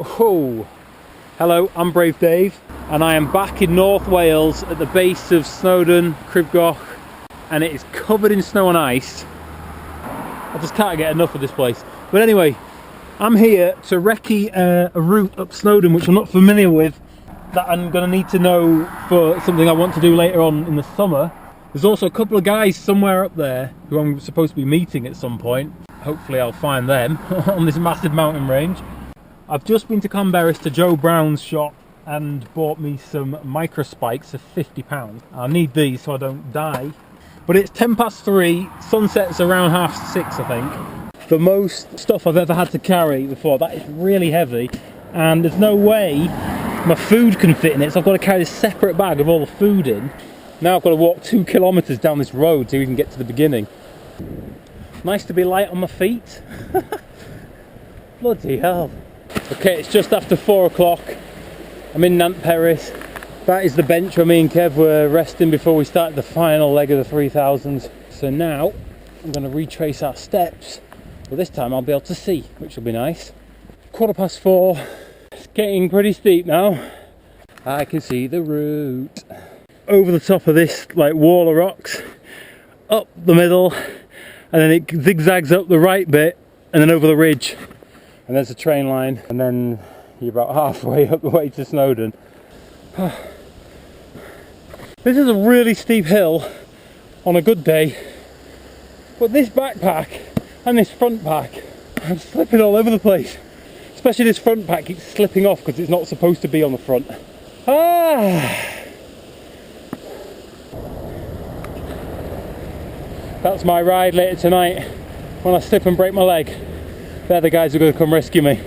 Oh, hello, I'm Brave Dave, and I am back in North Wales at the base of Snowdon, Cribgoch, and it is covered in snow and ice. I just can't get enough of this place. But anyway, I'm here to recce a route up Snowdon which I'm not familiar with, that I'm going to need to know for something I want to do later on in the summer. There's also a couple of guys somewhere up there who I'm supposed to be meeting at some point. Hopefully I'll find them on this massive mountain range. I've just been to Clonberis to Joe Brown's shop and bought me some micro spikes of £50. I'll need these so I don't die. But it's 3:10, sunset's around 6:30 I think. The most stuff I've ever had to carry before. That is really heavy, and there's no way my food can fit in it, so I've got to carry this separate bag of all the food in. Now I've got to walk 2 kilometres down this road to even get to the beginning. Nice to be light on my feet. Bloody hell. Okay, it's just after 4 o'clock. I'm in Nantperis. That is the bench where me and Kev were resting before we started the final leg of the 3000s. So now I'm going to retrace our steps. But this time I'll be able to see, which will be nice. 4:15. It's getting pretty steep now. I can see the route. Over the top of this like wall of rocks, up the middle, and then it zigzags up the right bit, and then over the ridge. And there's a train line, and then you're about halfway up the way to Snowdon. This is a really steep hill on a good day, but this backpack and this front pack, I'm slipping all over the place. Especially this front pack keeps slipping off because it's not supposed to be on the front. That's my ride later tonight when I slip and break my leg. They're the guys who are going to come rescue me.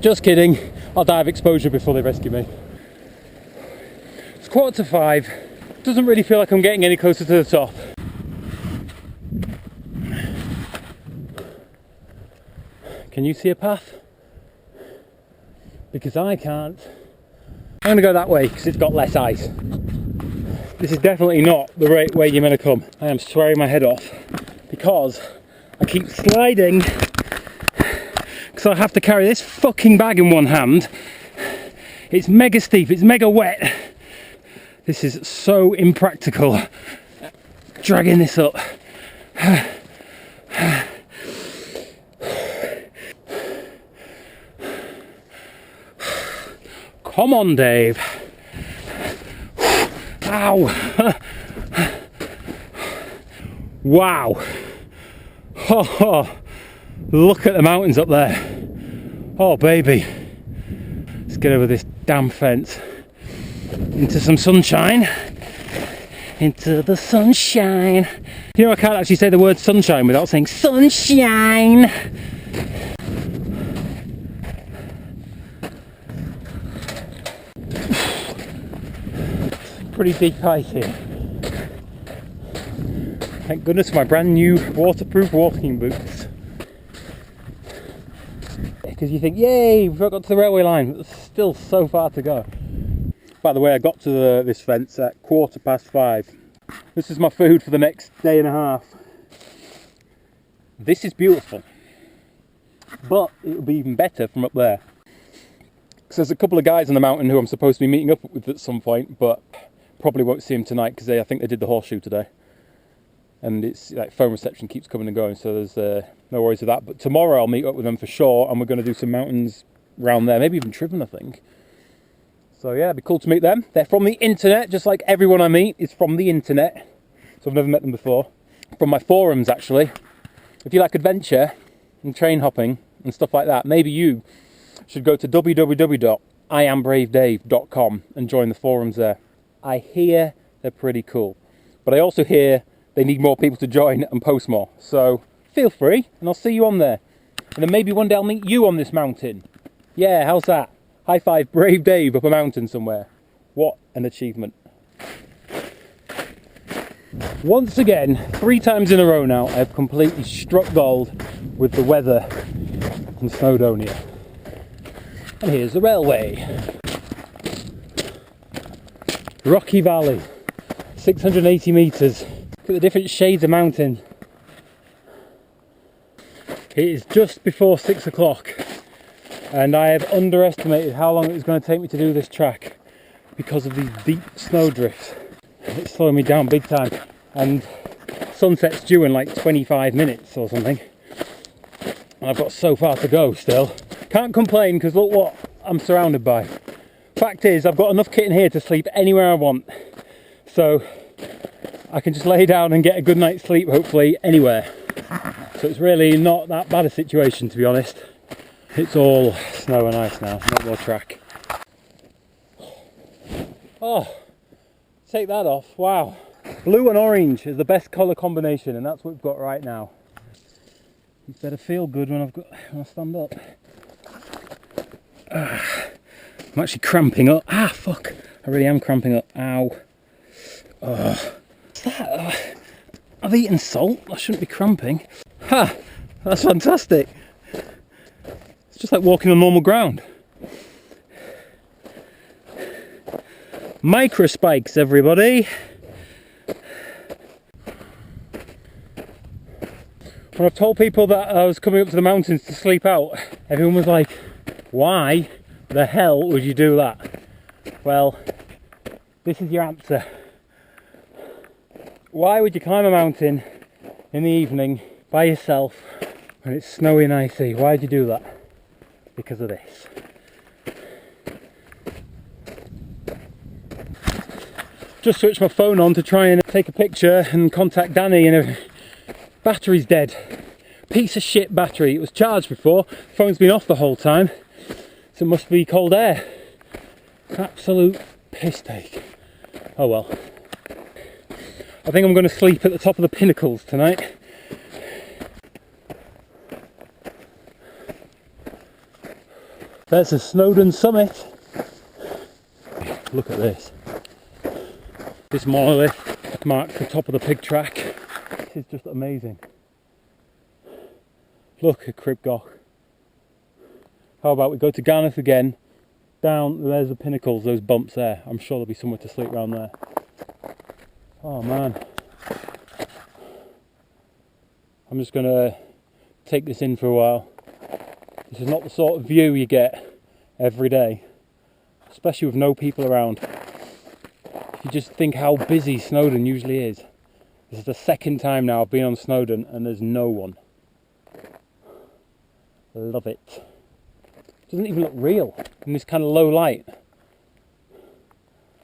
Just kidding, I'll die of exposure before they rescue me. It's 4:45. Doesn't really feel like I'm getting any closer to the top. Can you see a path? Because I can't. I'm going to go that way because it's got less ice. This is definitely not the right way you're meant to come. I am swearing my head off because I keep sliding because I have to carry this fucking bag in one hand. It's mega steep, it's mega wet. This is so impractical. Dragging this up. Come on, Dave. Ow. Wow. Oh, look at the mountains up there. Oh, baby. Let's get over this damn fence. Into some sunshine. Into the sunshine. You know, I can't actually say the word sunshine without saying sunshine. Pretty deep ice here. Thank goodness for my brand new waterproof walking boots. Because you think, yay, we've got to the railway line, but there's still so far to go. By the way, I got to this fence at 5:15. This is my food for the next day and a half. This is beautiful, but it'll be even better from up there. Because there's a couple of guys on the mountain who I'm supposed to be meeting up with at some point, but probably won't see them tonight because I think they did the horseshoe today. And it's like phone reception keeps coming and going, so there's no worries with that. But tomorrow I'll meet up with them for sure, and we're going to do some mountains around there, maybe even Triven, I think. So yeah, it'd be cool to meet them. They're from the internet, just like everyone I meet is from the internet. So I've never met them before. From my forums, actually. If you like adventure and train hopping and stuff like that, maybe you should go to www.iambravedave.com and join the forums there. I hear they're pretty cool, but I also hear they need more people to join and post more. So feel free, and I'll see you on there. And then maybe one day I'll meet you on this mountain. Yeah, how's that? High five, Brave Dave up a mountain somewhere. What an achievement. Once again, 3 times in a row now, I've completely struck gold with the weather in Snowdonia. And here's the railway. Rocky Valley, 680 metres. Look at the different shades of mountain. It is just before 6 o'clock. and I have underestimated how long it was going to take me to do this track because of these deep snow drifts. It's slowing me down big time, and sunset's due in like 25 minutes or something, and I've got so far to go still. Can't complain because look what I'm surrounded by. Fact is, I've got enough kit in here to sleep anywhere I want, so I can just lay down and get a good night's sleep hopefully anywhere. So it's really not that bad a situation, to be honest. It's all snow and ice now, not more track. Oh, take that off, wow. Blue and orange is the best colour combination, and that's what we've got right now. You better feel good when I stand up. I'm actually cramping up. Ah, fuck. I really am cramping up. Ow. What's that? I've eaten salt. I shouldn't be cramping. Ha! That's fantastic. It's just like walking on normal ground. Micro spikes, everybody. When I've told people that I was coming up to the mountains to sleep out, everyone was like, why the hell would you do that? Well, this is your answer. Why would you climb a mountain in the evening by yourself when it's snowy and icy? Why'd you do that? Because of this. Just switched my phone on to try and take a picture and contact Danny, and battery's dead. Piece of shit battery. It was charged before, phone's been off the whole time, so it must be cold air. Absolute piss take. Oh well. I think I'm going to sleep at the top of the pinnacles tonight. There's the Snowdon summit. Look at this. This monolith marks the top of the pig track. This is just amazing. Look at Cribgoch. How about we go to Garneth again, down, there's the pinnacles, those bumps there. I'm sure there'll be somewhere to sleep around there. Oh man. I'm just going to take this in for a while. This is not the sort of view you get every day, especially with no people around. If you just think how busy Snowdon usually is. This is the second time now I've been on Snowdon and there's no one. Love it. Doesn't even look real in this kind of low light.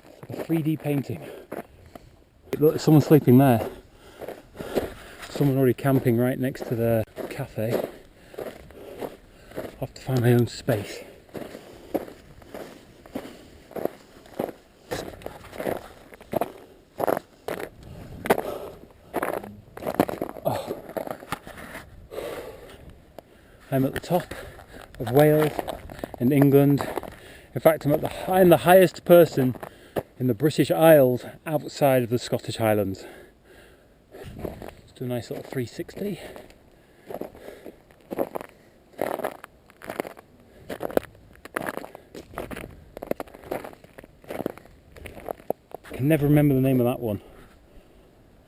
It's like a 3D painting. Look, there's someone sleeping there. Someone already camping right next to the cafe. I'll have to find my own space. Oh. I'm at the top of Wales in England. In fact, I'm the highest person in the British Isles outside of the Scottish Highlands. Let's do a nice little 360. I can never remember the name of that one.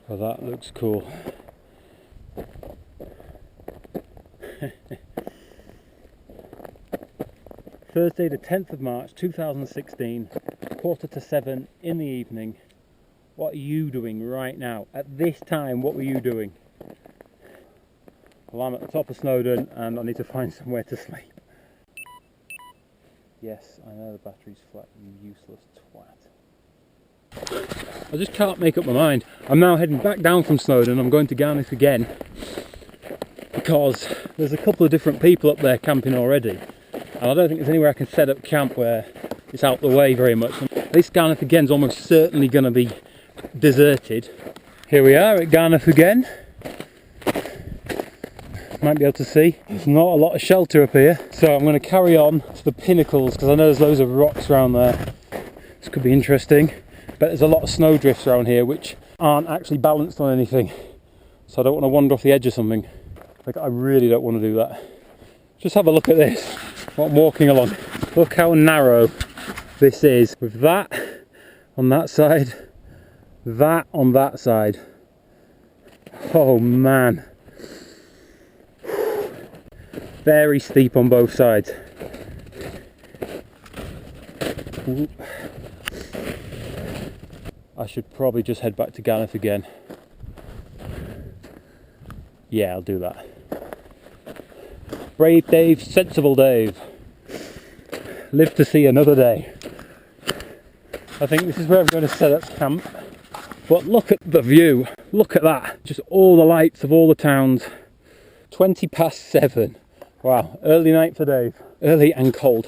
Oh, that looks cool. Thursday the 10th of March 2016, 6:45 in the evening. What are you doing right now? At this time, what were you doing? Well, I'm at the top of Snowdon and I need to find somewhere to sleep. Yes, I know the battery's flat, you useless twat. I just can't make up my mind. I'm now heading back down from Snowdon. I'm going to Garneth again because there's a couple of different people up there camping already. And I don't think there's anywhere I can set up camp where it's out the way very much. This Garneth again is almost certainly going to be deserted. Here we are at Garneth again. Might be able to see. There's not a lot of shelter up here. So I'm going to carry on to the pinnacles because I know there's loads of rocks around there. This could be interesting. But there's a lot of snow drifts around here which aren't actually balanced on anything. So I don't want to wander off the edge of something. Like, I really don't want to do that. Just have a look at this. What I'm walking along. Look how narrow this is. With that on that side, that on that side. Oh man. Very steep on both sides. I should probably just head back to Ganeth again. Yeah, I'll do that. Brave Dave, sensible Dave. Live to see another day. I think this is where I'm going to set up camp. But look at the view. Look at that. Just all the lights of all the towns. 7:20. Wow, early night for Dave. Early and cold.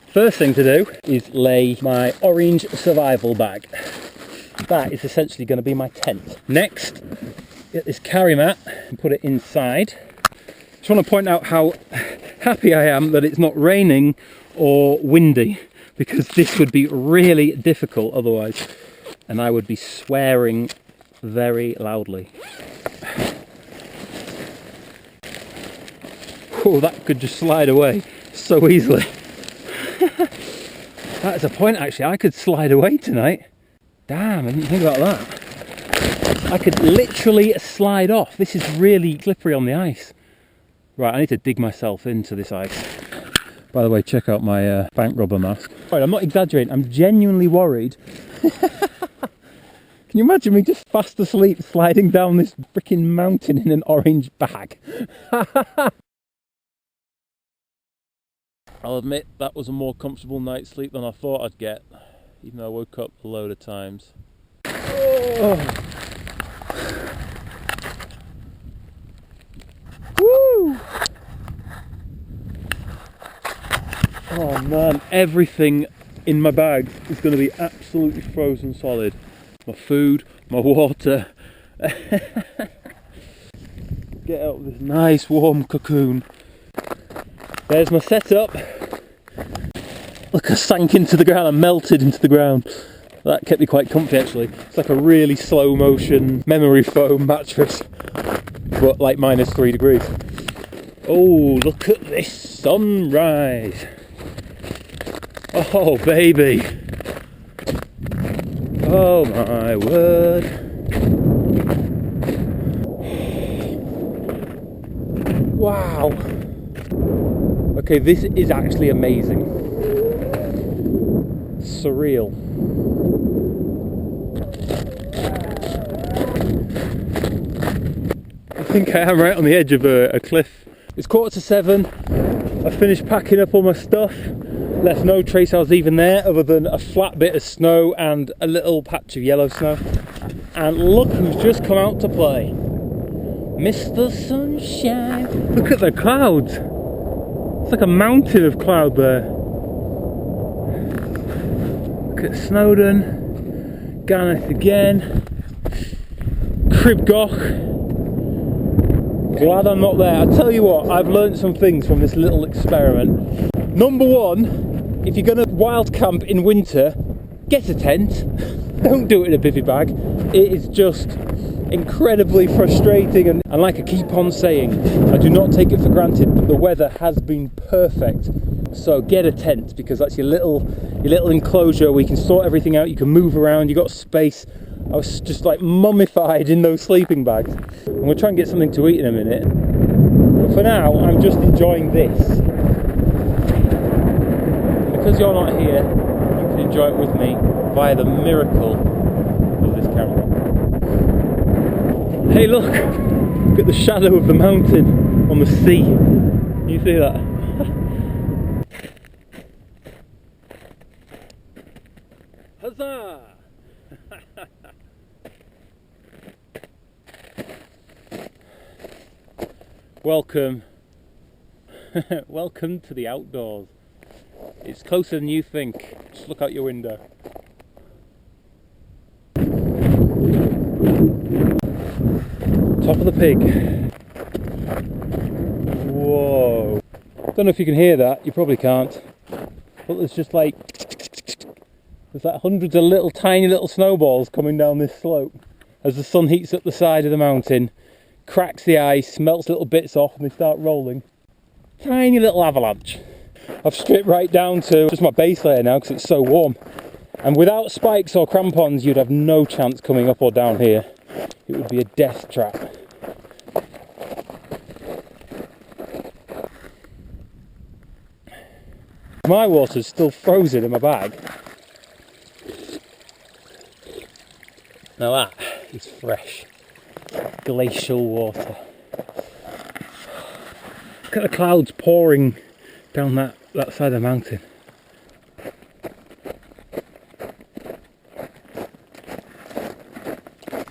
First thing to do is lay my orange survival bag. That is essentially going to be my tent. Next, get this carry mat and put it inside. Just want to point out how happy I am that it's not raining or windy, because this would be really difficult otherwise, and I would be swearing very loudly. Oh, that could just slide away so easily. That's a point actually, I could slide away tonight. Damn, I didn't think about that. I could literally slide off. This is really slippery on the ice. Right, I need to dig myself into this ice. By the way, check out my bank robber mask. Right, I'm not exaggerating, I'm genuinely worried. Can you imagine me just fast asleep sliding down this freaking mountain in an orange bag? I'll admit that was a more comfortable night's sleep than I thought I'd get, even though I woke up a load of times. Oh. Woo! Oh man, everything in my bag is going to be absolutely frozen solid. My food, my water. Get out of this nice warm cocoon. There's my setup. Look, I sank into the ground, I melted into the ground. That kept me quite comfy actually. It's like a really slow motion memory foam mattress, but like -3 degrees. Oh, look at this sunrise. Oh baby. Oh my word. Wow. Okay, this is actually amazing. Surreal. I think I am right on the edge of a cliff. It's 7:15. I finished packing up all my stuff. Left no trace I was even there other than a flat bit of snow and a little patch of yellow snow. And look who's just come out to play. Mr. Sunshine. Look at the clouds. It's like a mountain of cloud there. Look at Snowdon, Ganeth again, Cribgoch. Glad I'm not there. I tell you what, I've learned some things from this little experiment. Number one, if you're going to wild camp in winter, get a tent. Don't do it in a bivvy bag. It is just incredibly frustrating, and like I keep on saying, I do not take it for granted, but the weather has been perfect. So get a tent, because that's your little enclosure where you can sort everything out, you can move around, you got space. I was just like mummified in those sleeping bags. And we'll try and get something to eat in a minute. But for now, I'm just enjoying this. Because you're not here, you can enjoy it with me via the miracle of this camera. Hey look! Look at the shadow of the mountain on the sea. Can you see that? Huzzah! Welcome. Welcome to the outdoors. It's closer than you think. Just look out your window. Top of the pig. Whoa. Don't know if you can hear that, you probably can't. But there's just like, there's like hundreds of little tiny little snowballs coming down this slope as the sun heats up the side of the mountain, cracks the ice, melts little bits off, and they start rolling. Tiny little avalanche. I've stripped right down to just my base layer now because it's so warm. And without spikes or crampons, you'd have no chance coming up or down here. It would be a death trap. My water's still frozen in my bag, Now that is fresh, glacial water. Look at the clouds pouring down that side of the mountain.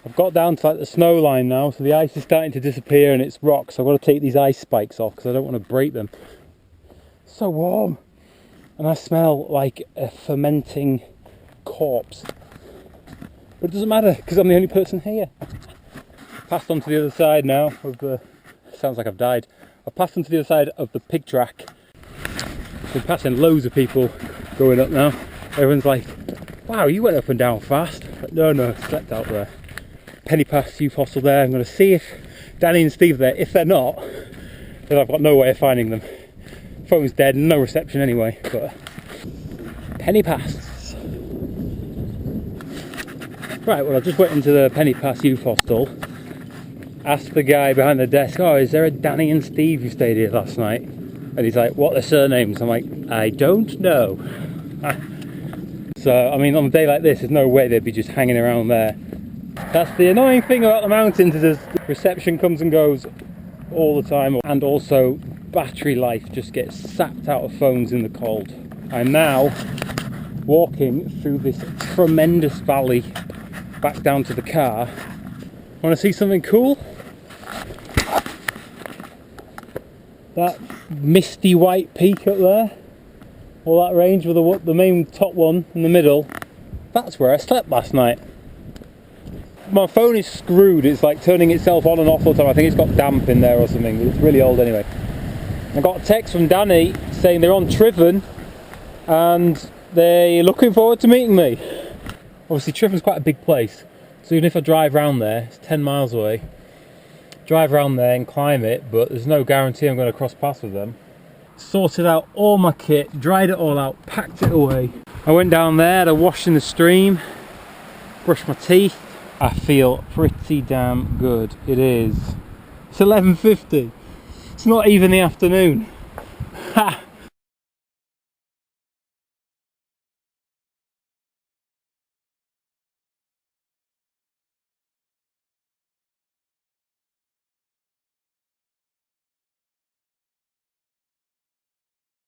I've got down to like the snow line now, so the ice is starting to disappear and it's rocks. So I've got to take these ice spikes off because I don't want to break them. It's so warm. And I smell like a fermenting corpse. But it doesn't matter because I'm the only person here. Passed on to the other side now of the... Sounds like I've died. I've passed on to the other side of the pig track. Been passing loads of people going up now. Everyone's like, wow, you went up and down fast. But no, slept out there. Penny Pass Youth Hostel there. I'm going to see if Danny and Steve are there. If they're not, then I've got no way of finding them. Phone's dead, no reception anyway. But Penny Pass. Right, well I just went into the Penny Pass Youth Hostel. Asked the guy behind the desk, oh, is there a Danny and Steve who stayed here last night? And he's like, what are their surnames? I'm like, I don't know. So, I mean, on a day like this, there's no way they'd be just hanging around there. That's the annoying thing about the mountains, is reception comes and goes all the time, and also battery life just gets sapped out of phones in the cold. I'm now walking through this tremendous valley back down to the car. Want to see something cool? That misty white peak up there, or that range with the main top one in the middle, that's where I slept last night. My phone is screwed, it's like turning itself on and off all the time. I think it's got damp in there or something, it's really old anyway. I got a text from Danny saying they're on Triffin and they're looking forward to meeting me. Obviously Triffin's quite a big place, so even if I drive around there, it's 10 miles away. Drive around there and climb it, but there's no guarantee I'm going to cross paths with them. Sorted out all my kit, dried it all out, packed it away. I went down there to wash in the stream, brushed my teeth. I feel pretty damn good. It's 11:50. It's not even the afternoon. Ha!